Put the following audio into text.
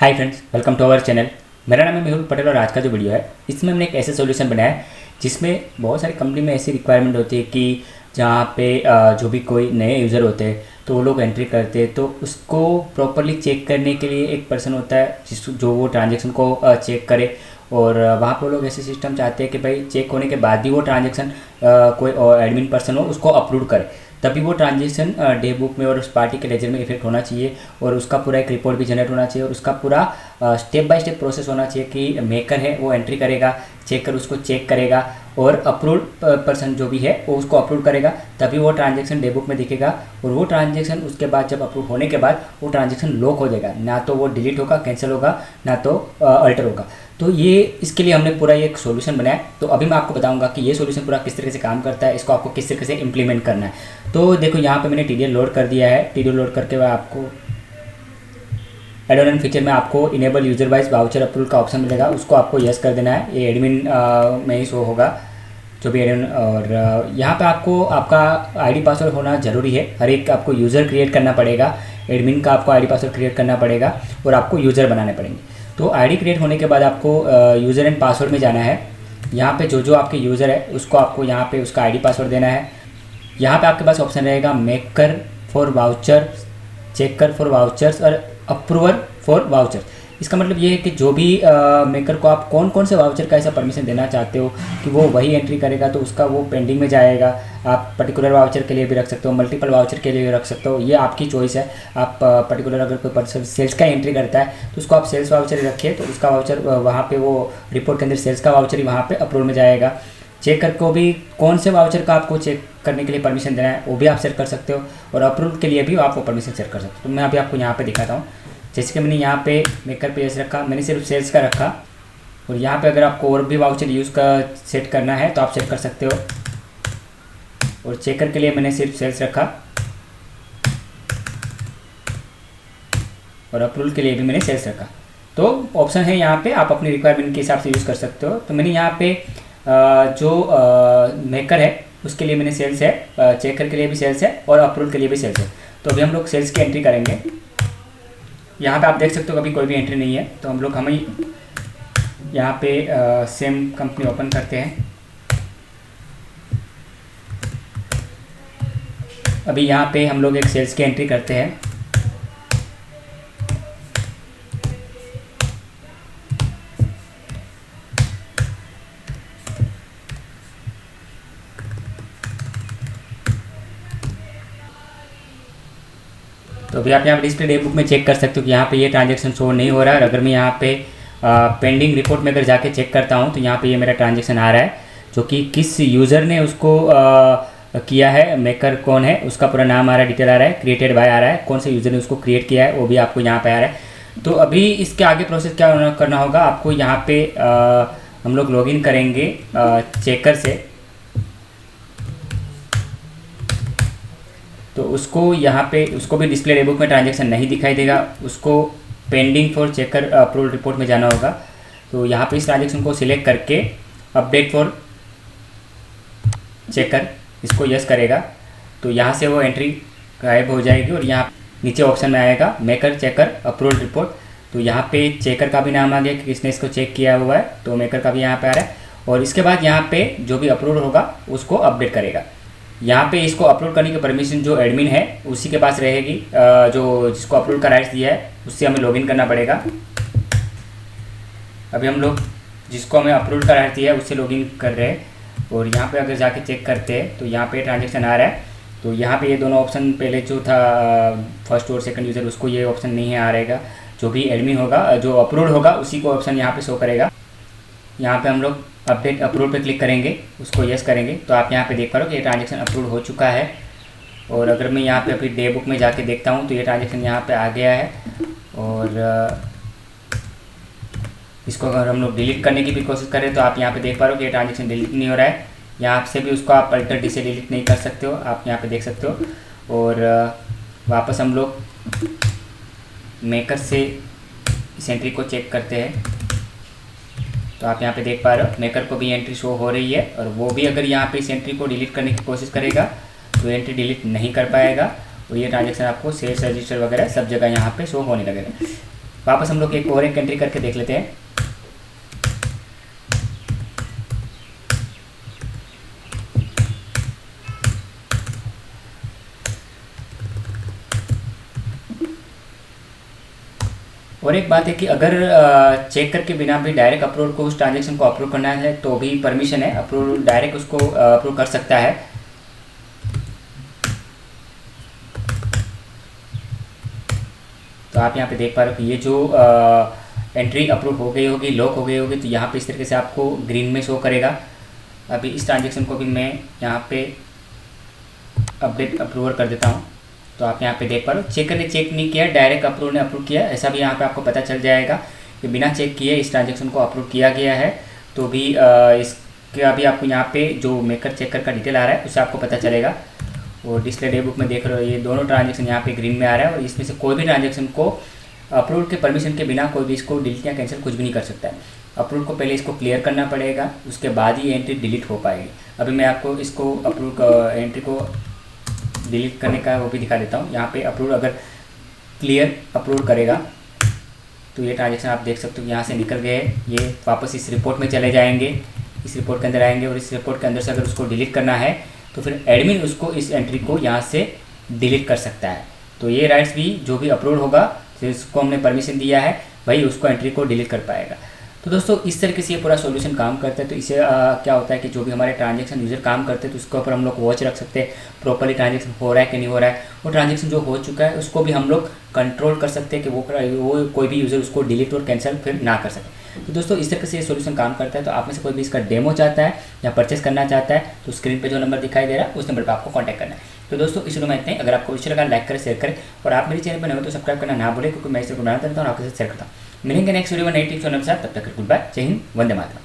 Hi friends, welcome to our channel. मेरा नाम है मेहुल पटेल और आज का जो वीडियो है इसमें हमने एक ऐसे सॉल्यूशन बनाया है जिसमें बहुत सारी कंपनी में ऐसी रिक्वायरमेंट होती है कि जहाँ पे जो भी कोई नए यूज़र होते हैं तो वो लोग एंट्री करते हैं, तो उसको प्रॉपरली चेक करने के लिए एक पर्सन होता है जो वो ट्रांजेक्शन को चेक करे। और वहाँ पर लोग ऐसे सिस्टम चाहते हैं कि भाई चेक होने के बाद भी वो ट्रांजेक्शन कोई एडमिन पर्सन हो उसको अप्रूव करे, तभी वो ट्रांजेक्शन डे बुक में और उस पार्टी के लेजर में इफेक्ट होना चाहिए और उसका पूरा एक रिपोर्ट भी जनरेट होना चाहिए और उसका पूरा स्टेप बाय स्टेप प्रोसेस होना चाहिए कि मेकर है वो एंट्री करेगा, चेकर उसको चेक करेगा और अप्रूव पर्सन जो भी है वो उसको अप्रूव करेगा, तभी वो ट्रांजेक्शन डे बुक में दिखेगा। और वो ट्रांजेक्शन उसके बाद जब अप्रूव होने के बाद वो ट्रांजेक्शन लॉक हो जाएगा, ना तो वो डिलीट होगा, कैंसिल होगा, ना तो अल्टर होगा। तो ये इसके लिए हमने पूरा एक सोल्यूशन बनाया। तो अभी मैं आपको बताऊंगा कि ये सोल्यूशन पूरा किस तरीके से काम करता है, इसको आपको किस तरीके से इंप्लीमेंट करना है। तो देखो यहाँ पे मैंने टीडीएल लोड कर दिया है। टीडीएल लोड करके मैं आपको एड ऑन फीचर में आपको enable user wise voucher approval का ऑप्शन मिलेगा, उसको आपको यस कर देना है। ये एडमिन में ही शो होगा जो भी एडमिन। और यहाँ पे आपको आपका आईडी पासवर्ड होना ज़रूरी है। हर एक आपको यूज़र क्रिएट करना पड़ेगा, एडमिन का आपको आईडी पासवर्ड क्रिएट करना पड़ेगा और आपको यूज़र बनाने पड़ेंगे। तो आईडी क्रिएट होने के बाद आपको यूज़र एंड पासवर्ड में जाना है। यहाँ पे जो आपके यूज़र है उसको आपको यहाँ पे उसका आईडी पासवर्ड देना है। यहाँ पे आपके पास ऑप्शन रहेगा maker for voucher, checker for vouchers और अप्रूवर फॉर वाउचर्स। इसका मतलब ये है कि जो भी मेकर को आप कौन कौन से वाउचर का ऐसा परमिशन देना चाहते हो कि वो वही एंट्री करेगा, तो उसका वो पेंडिंग में जाएगा। आप पर्टिकुलर वाउचर के लिए भी रख सकते हो, मल्टीपल वाउचर के लिए भी रख सकते हो, ये आपकी चॉइस है। आप पर्टिकुलर अगर कोई पर्सन सेल्स का एंट्री करता है तो उसको आप सेल्स वाउचर ही रखिए, तो उसका वाउचर वहाँ पर वो रिपोर्ट के अंदर सेल्स का वाउचर ही वहाँ पर अप्रूवल में जाएगा। चेकर को भी कौन से वाउचर का आपको चेक करने के लिए परमिशन देना है वो भी आप सेट कर सकते हो और अप्रूव के लिए भी आप वो परमिशन सेट कर सकते हो। तो मैं अभी आपको यहाँ पे दिखाता हूँ। जैसे कि मैंने यहाँ पे मेकर पे यस रखा, मैंने सिर्फ सेल्स का रखा। और यहाँ पे अगर आपको और भी वाउचर यूज़ का सेट करना है तो आप सेट कर सकते हो। और चेकर के लिए मैंने सिर्फ सेल्स रखा और अप्रूवल के लिए भी मैंने सेल्स रखा। तो ऑप्शन है यहाँ पे, आप अपनी रिक्वायरमेंट के हिसाब से यूज़ कर सकते हो। तो मैंने यहाँ पे जो मेकर है उसके लिए मैंने सेल्स है, चेकर के लिए भी सेल्स है और अप्रूवल के लिए भी सेल्स है। तो अभी हम लोग सेल्स की एंट्री करेंगे। यहाँ पे आप देख सकते हो अभी कोई भी एंट्री नहीं है, तो हम लोग हमें यहाँ पे सेम कंपनी ओपन करते हैं। अभी यहाँ पे हम लोग एक सेल्स की एंट्री करते हैं। तो अभी आप यहाँ डिस्प्ले डे बुक में चेक कर सकते हो कि यहाँ पे ये ट्रांजेक्शन शो नहीं हो रहा है। और अगर मैं यहाँ पे पेंडिंग रिपोर्ट में अगर जाके चेक करता हूँ तो यहाँ पे ये मेरा ट्रांजेक्शन आ रहा है, जो कि किस यूज़र ने उसको किया है, मेकर कौन है, उसका पूरा नाम आ रहा है, डिटेल आ रहा है, क्रिएटेड बाय आ रहा है, कौन से यूज़र ने उसको क्रिएट किया है वो भी आपको यहाँ पर आ रहा है। तो अभी इसके आगे प्रोसेस क्या करना होगा आपको, यहाँ पर हम लोग लॉगिन करेंगे चेकर से। तो उसको यहाँ पे उसको भी डिस्प्ले डेबुक में ट्रांजेक्शन नहीं दिखाई देगा, उसको pending for checker approval report में जाना होगा। तो यहाँ पे इस ट्रांजेक्शन को सिलेक्ट करके अपडेट फॉर चेकर इसको यस करेगा, तो यहाँ से वो एंट्री गायब हो जाएगी और यहाँ नीचे ऑप्शन में आएगा मेकर चेकर अप्रूवल रिपोर्ट। तो यहाँ पे चेकर का भी नाम आ गया कि किसने इसको चेक किया हुआ है, तो मेकर का भी यहाँ पे आ रहा है। और इसके बाद यहाँ पे जो भी अप्रूवल होगा उसको अपडेट करेगा। यहाँ पे इसको अपलोड करने की परमिशन जो एडमिन है उसी के पास रहेगी, जो जिसको अपलोड का राइट्स दिया है उससे हमें लॉगिन करना पड़ेगा। अभी हम लोग जिसको हमें अपलोड का राइट्स दिया है उससे लॉगिन कर रहे हैं। और यहाँ पे अगर जाके चेक करते हैं तो यहाँ पे ट्रांजेक्शन आ रहा है। तो यहाँ पे ये दोनों ऑप्शन पहले जो था फर्स्ट और सेकंड यूज़र उसको ये ऑप्शन नहीं है आ रहेगा, जो भी एडमिन होगा जो अपलोड होगा उसी को ऑप्शन यहाँ पे शो करेगा। यहाँ पे हम लोग अपडेट अप्रूव पे क्लिक करेंगे, उसको यस करेंगे, तो आप यहाँ पे देख पा रहे हो कि ये ट्रांजेक्शन अप्रूव हो चुका है। और अगर मैं यहाँ पे अभी डे बुक में जाके देखता हूँ तो ये ट्रांजेक्शन यहाँ पे आ गया है। और इसको अगर हम लोग डिलीट करने की भी कोशिश करें तो आप यहाँ पे देख पा रहे हो कि ये ट्रांजेक्शन डिलीट नहीं हो रहा है। यहाँ से भी उसको आप अल्टर डी से डिलीट नहीं कर सकते हो, आप यहाँ पर देख सकते हो। और वापस हम लोग मेकर से इस एंट्री को चेक करते हैं। तो आप यहाँ पे देख पा रहे हो मेकर को भी एंट्री शो हो रही है, और वो भी अगर यहाँ पे इस एंट्री को डिलीट करने की कोशिश करेगा तो एंट्री डिलीट नहीं कर पाएगा और ये ट्रांजेक्शन आपको सेल्स रजिस्टर वगैरह सब जगह यहाँ पे शो होने लगेगा। वापस हम लोग एक और एक एंट्री करके देख लेते हैं। और एक बात है कि अगर चेक करके बिना भी डायरेक्ट अप्रूवल को उस ट्रांजेक्शन को अप्रूव करना है तो भी परमिशन है, अप्रूव डायरेक्ट उसको अप्रूव कर सकता है। तो आप यहाँ पे देख पा रहे हो कि ये जो एंट्री अप्रूव हो गई होगी, लॉक हो गई होगी, तो यहाँ पे इस तरीके से आपको ग्रीन में शो करेगा। अभी इस ट्रांजेक्शन को भी मैं यहाँ पे अपडेट अप्रूवर कर देता हूँ। तो आप यहाँ पे देख पा रहे हो चेकर ने चेक नहीं किया, डायरेक्ट अप्रूव ने अप्रूव किया, ऐसा भी यहाँ पे आपको पता चल जाएगा कि बिना चेक किए इस ट्रांजेक्शन को अप्रूव किया गया है। तो भी इसका भी आपको यहाँ पे जो मेकर चेकर का डिटेल आ रहा है उससे आपको पता चलेगा। और डिस्प्ले डे बुक में देख रहे हो ये दोनों ट्रांजेक्शन यहाँ पे ग्रीन में आ रहा है, और इसमें से कोई भी ट्रांजेक्शन को अप्रूवल के परमिशन के बिना कोई भी इसको डिलीट या कैंसिल कुछ भी नहीं कर सकता है। अप्रूवल को पहले इसको क्लियर करना पड़ेगा, उसके बाद ही एंट्री डिलीट हो पाएगी। अभी मैं आपको इसको अप्रूवल एंट्री को डिलीट करने का वो भी दिखा देता हूँ। यहाँ पे अप्रूवल अगर क्लियर अप्रूवल करेगा तो ये ट्रांजेक्शन आप देख सकते हो यहाँ से निकल गए, ये वापस इस रिपोर्ट में चले जाएंगे, इस रिपोर्ट के अंदर आएंगे, और इस रिपोर्ट के अंदर से अगर उसको डिलीट करना है तो फिर एडमिन उसको इस एंट्री को यहाँ से डिलीट कर सकता है। तो ये राइट्स भी जो भी अप्रूव होगा, जिसको हमने परमिशन दिया है, वही उसको एंट्री को डिलीट कर पाएगा। तो दोस्तों इस तरीके से ये पूरा सॉल्यूशन काम करता है। तो इससे क्या होता है कि जो भी हमारे ट्रांजेक्शन यूजर काम करते हैं तो उसके ऊपर हम लोग वॉच रख सकते हैं, प्रॉपर्ली ट्रांजेक्शन हो रहा है कि नहीं हो रहा है। वो ट्रांजेक्शन जो हो चुका है उसको भी हम लोग कंट्रोल कर सकते हैं कि वो कोई भी यूज़र उसको डिलीट और कैंसिल फिर ना कर सके। तो दोस्तों इस तरीके से ये सॉल्यूशन काम करता है। तो आप में से कोई भी इसका डेमो चाहता है या परचेस करना चाहता है तो स्क्रीन पे जो नंबर दिखाई दे रहा है उस नंबर पर आपको कॉन्टैक्ट करना है। तो दोस्तों इस वीडियो में इतने। अगर आपको इस लगा लाइक करें, शेयर करें, और आप मेरे चैनल पर नए हो तो सब्सक्राइब करना ना भूलें, क्योंकि मैं इसे बनाता रहता हूँ और आपके साथ शेयर करता हूँ। मिलेंगे नेक्स्ट वीडियो में नई टिप्स और नए के साथ। तब तक गुड बाय, जय हिंद, वंदे मातरम।